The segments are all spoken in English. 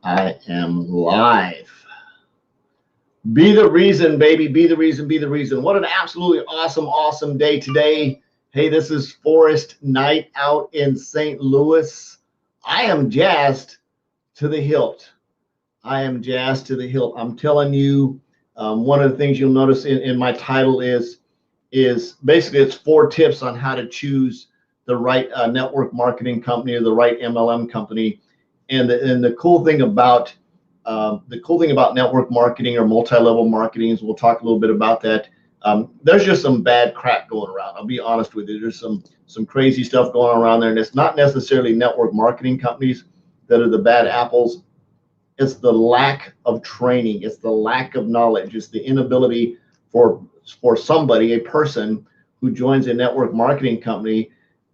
I am live. Be the reason, baby. Be the reason. Be the reason. What an absolutely awesome day today. Hey, this is Forest Night out in St. Louis. I am jazzed to the hilt. I am jazzed to the hilt. I'm telling you, one of the things you'll notice in my title is basically it's 4 tips on how to choose the right network marketing company or the right MLM company. And the cool thing about network marketing or multi-level marketing is we'll talk a little bit about that. There's just some bad crap going around. I'll be honest with you. There's some crazy stuff going around there, and it's not necessarily network marketing companies that are the bad apples. It's the lack of training. It's the lack of knowledge. It's the inability for somebody, a person who joins a network marketing company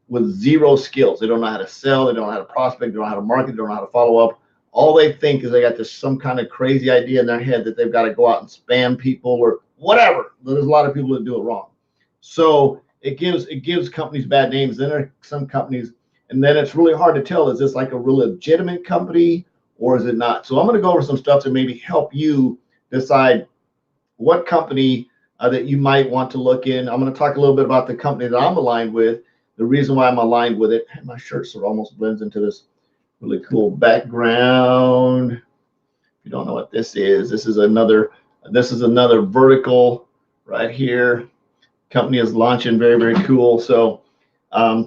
with 0 skills. They don't know how to sell. They don't know how to prospect. They don't know how to market. They don't know how to follow up. All they think is they got some kind of crazy idea in their head that they've got to go out and spam people or whatever. There's a lot of people that do it wrong. So it gives companies bad names. Then there are some companies, and then it's really hard to tell, is this like a real legitimate company or is it not? So I'm going to go over some stuff to maybe help you decide what company that you might want to look in. I'm going to talk a little bit about the company that I'm aligned with, the reason why I'm aligned with it. And my shirt sort of almost blends into this really cool background. If you don't know what this is another vertical right here. Company is launching, very cool. So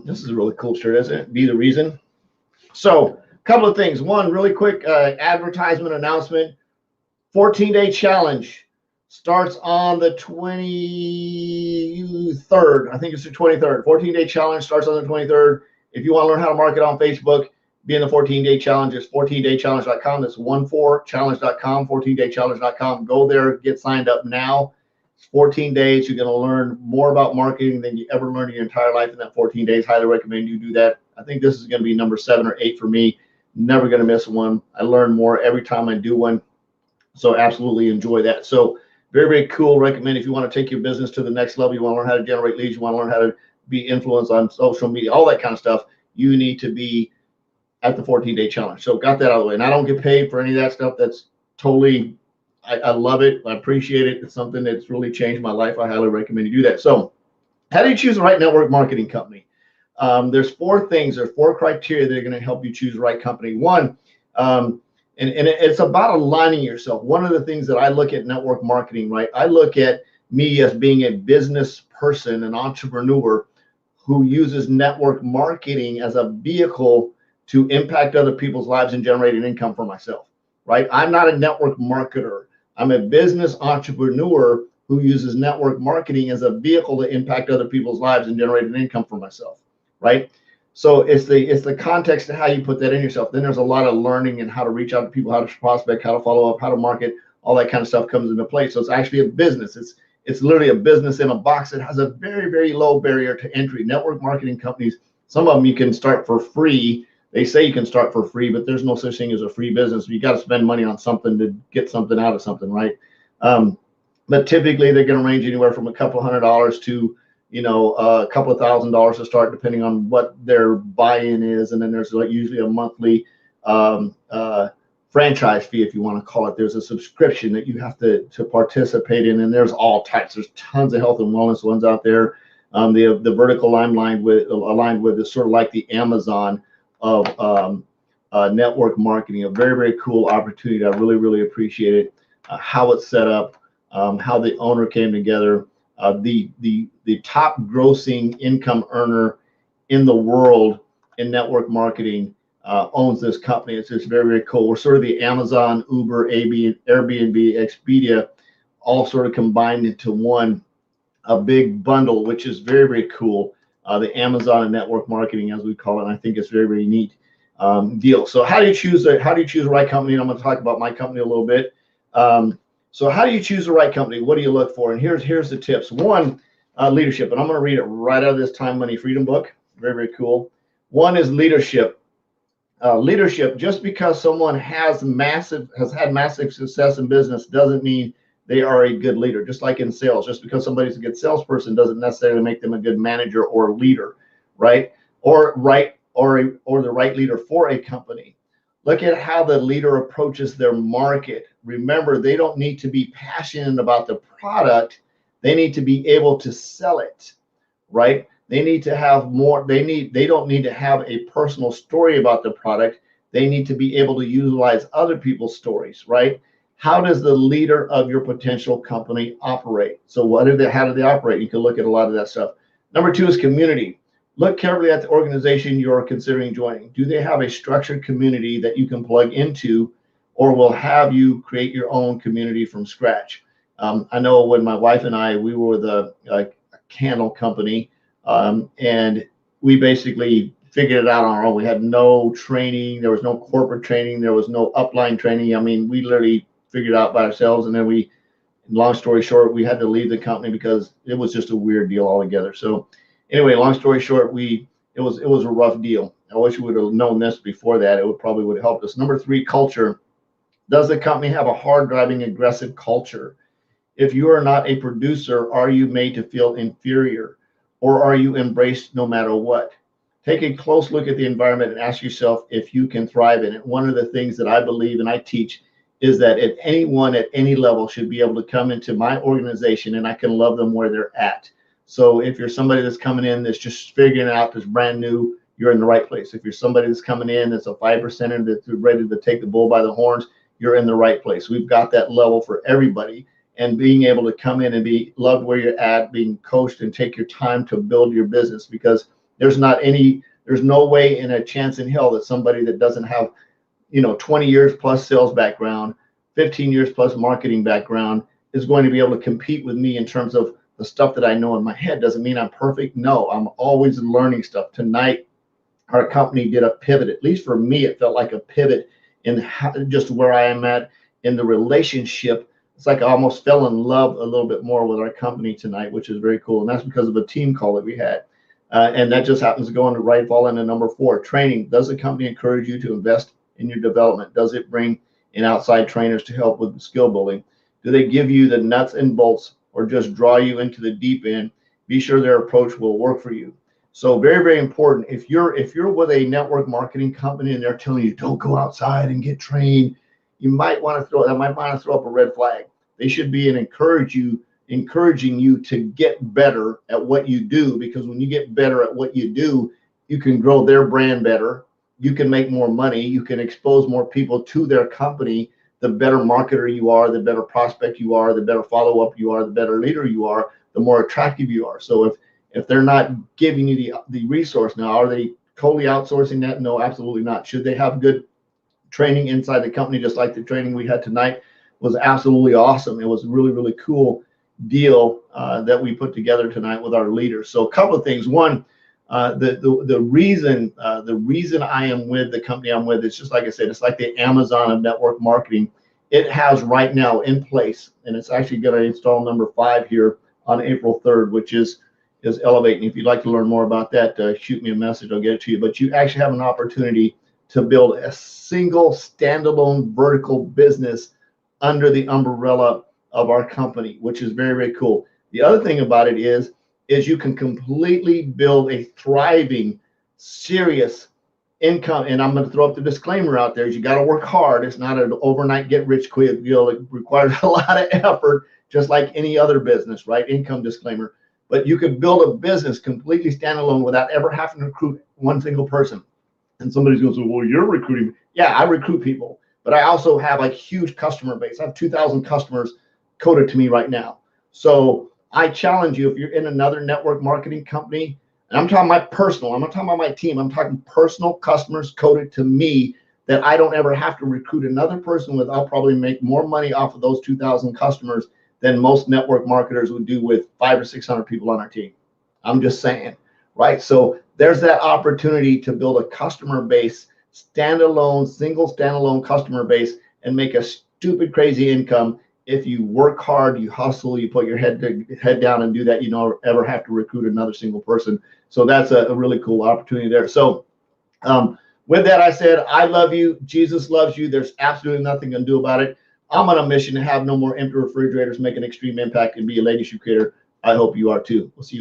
this is a really cool shirt, isn't it? Be the reason. So a couple of things. One, really quick advertisement announcement. 14-day challenge starts on the 23rd. I think it's the 23rd. 14-day challenge starts on the 23rd. If you want to learn how to market on Facebook, be in the 14-day challenge. It's 14daychallenge.com. That's 14challenge.com, 14daychallenge.com. Go there, get signed up now. It's 14 days. You're going to learn more about marketing than you ever learned in your entire life in that 14 days. Highly recommend you do that. I think this is going to be number 7 or 8 for me. Never going to miss one. I learn more every time I do one. So absolutely enjoy that. So very cool. Recommend if you want to take your business to the next level, you want to learn how to generate leads, you want to learn how to be influenced on social media, all that kind of stuff, you need to be at the 14-day challenge. So got that out of the way. And I don't get paid for any of that stuff. That's totally, I love it. I appreciate it. It's something that's really changed my life. I highly recommend you do that. So how do you choose the right network marketing company? There's 4 things, there's 4 criteria that are going to help you choose the right company. One, and it's about aligning yourself. One of the things that I look at network marketing, right? I look at me as being a business person, an entrepreneur who uses network marketing as a vehicle to impact other people's lives and generate an income for myself, right? I'm not a network marketer. I'm a business entrepreneur who uses network marketing as a vehicle to impact other people's lives and generate an income for myself, right? So it's the context of how you put that in yourself. Then there's a lot of learning and how to reach out to people, how to prospect, how to follow up, how to market, all that kind of stuff comes into play. So it's actually a business. It's literally a business in a box that has a very low barrier to entry. Network marketing companies, some of them you can start for free. They say you can start for free, but there's no such thing as a free business. You got to spend money on something to get something out of something, right? But typically they're going to range anywhere from a couple $100 to a couple of $1,000 to start, depending on what their buy-in is. And then there's usually a monthly franchise fee, if you want to call it. There's a subscription that you have to participate in, and there's all types. There's tons of health and wellness ones out there. The vertical I'm aligned with is sort of like the Amazon of network marketing. A very cool opportunity. I really appreciate it. How it's set up, how the owner came together. The top grossing income earner in the world in network marketing owns this company. It's just very cool. We're sort of the Amazon, Uber, Airbnb, Expedia, all sort of combined into a big bundle, which is very cool. The Amazon and network marketing, as we call it. And I think it's very neat deal. So how do you choose the right company? And I'm going to talk about my company a little bit. So how do you choose the right company? What do you look for? And here's the tips. One, leadership. And I'm going to read it right out of this Time, Money, Freedom book. Very cool. One is leadership. Leadership, just because someone has had massive success in business doesn't mean they are a good leader. Just like in sales, just because somebody's a good salesperson doesn't necessarily make them a good manager or leader, right? Or the right leader for a company. Look at how the leader approaches their market. Remember, they don't need to be passionate about the product. They need to be able to sell it, right? They need to have more. They don't need to have a personal story about the product. They need to be able to utilize other people's stories, right? How does the leader of your potential company operate? So how do they operate? You can look at a lot of that stuff. Number two is community. Look carefully at the organization you're considering joining. Do they have a structured community that you can plug into, or will have you create your own community from scratch? I know when my wife and I, we were with a candle company, and we basically figured it out on our own. We had no training. There was no corporate training. There was no upline training. I mean, we literally figured it out by ourselves. And then long story short, we had to leave the company because it was just a weird deal altogether. So anyway, long story short, it was a rough deal. I wish we would have known this before that. It probably would have helped us. Number three, culture. Does the company have a hard driving, aggressive culture? If you are not a producer, are you made to feel inferior, or are you embraced no matter what? Take a close look at the environment and ask yourself if you can thrive in it. One of the things that I believe and I teach is that anyone at any level should be able to come into my organization and I can love them where they're at. So if you're somebody that's coming in that's just figuring it out, that's brand new, you're in the right place. If you're somebody that's coming in that's a 5%er that's ready to take the bull by the horns, you're in the right place. We've got that level for everybody. And being able to come in and be loved where you're at, being coached, and take your time to build your business, because there's no way in a chance in hell that somebody that doesn't have 20 years plus sales background, 15 years plus marketing background is going to be able to compete with me in terms of the stuff that I know in my head. Doesn't mean I'm perfect. No, I'm always learning stuff. Tonight, our company did a pivot. At least for me, it felt like a pivot in just where I am at in the relationship. It's like I almost fell in love a little bit more with our company tonight, which is very cool. And that's because of a team call that we had. And that just happens to go into right, fall into number four, training. Does the company encourage you to invest in your development? Does it bring in outside trainers to help with skill building? Do they give you the nuts and bolts or just draw you into the deep end? Be sure their approach will work for you. So very, very important. If you're with a network marketing company and they're telling you don't go outside and get trained, you might want to throw up a red flag. They should be encouraging you to get better at what you do, because when you get better at what you do, you can grow their brand better. You can make more money. You can expose more people to their company. The better marketer you are, the better prospect you are, the better follow-up you are, the better leader you are, the more attractive you are. So if they're not giving you the resource now, are they totally outsourcing that? No, absolutely not. Should they have good training inside the company, just like the training we had tonight was absolutely awesome. It was a really, really cool deal that we put together tonight with our leaders. So a couple of things. One, the reason I am with the company I'm with, it's just like I said, it's like the Amazon of network marketing. It has right now in place, and it's actually going to install number 5 here on April 3rd, which is Elevate. And if you'd like to learn more about that, shoot me a message. I'll get it to you. But you actually have an opportunity to build a single standalone vertical business under the umbrella of our company, which is very, very cool. The other thing about it is you can completely build a thriving, serious income. And I'm going to throw up the disclaimer out there: is you got to work hard. It's not an overnight get rich quick deal. It requires a lot of effort, just like any other business, right? Income disclaimer. But you could build a business completely standalone without ever having to recruit one single person. And somebody's going to say, well, you're recruiting. Yeah, I recruit people, but I also have a huge customer base. I have 2,000 customers coded to me right now. So I challenge you, if you're in another network marketing company, and I'm talking about personal, I'm not talking about my team, I'm talking personal customers coded to me that I don't ever have to recruit another person with. I'll probably make more money off of those 2,000 customers than most network marketers would do with 500 or 600 people on our team. I'm just saying, right? So there's that opportunity to build a customer base, single standalone customer base, and make a stupid crazy income. If you work hard, you hustle, you put your head down and do that, you don't ever have to recruit another single person. So that's a really cool opportunity there. So with that, I said, I love you. Jesus loves you. There's absolutely nothing you can do about it. I'm on a mission to have no more empty refrigerators, make an extreme impact, and be a legacy creator. I hope you are too. We'll see you later.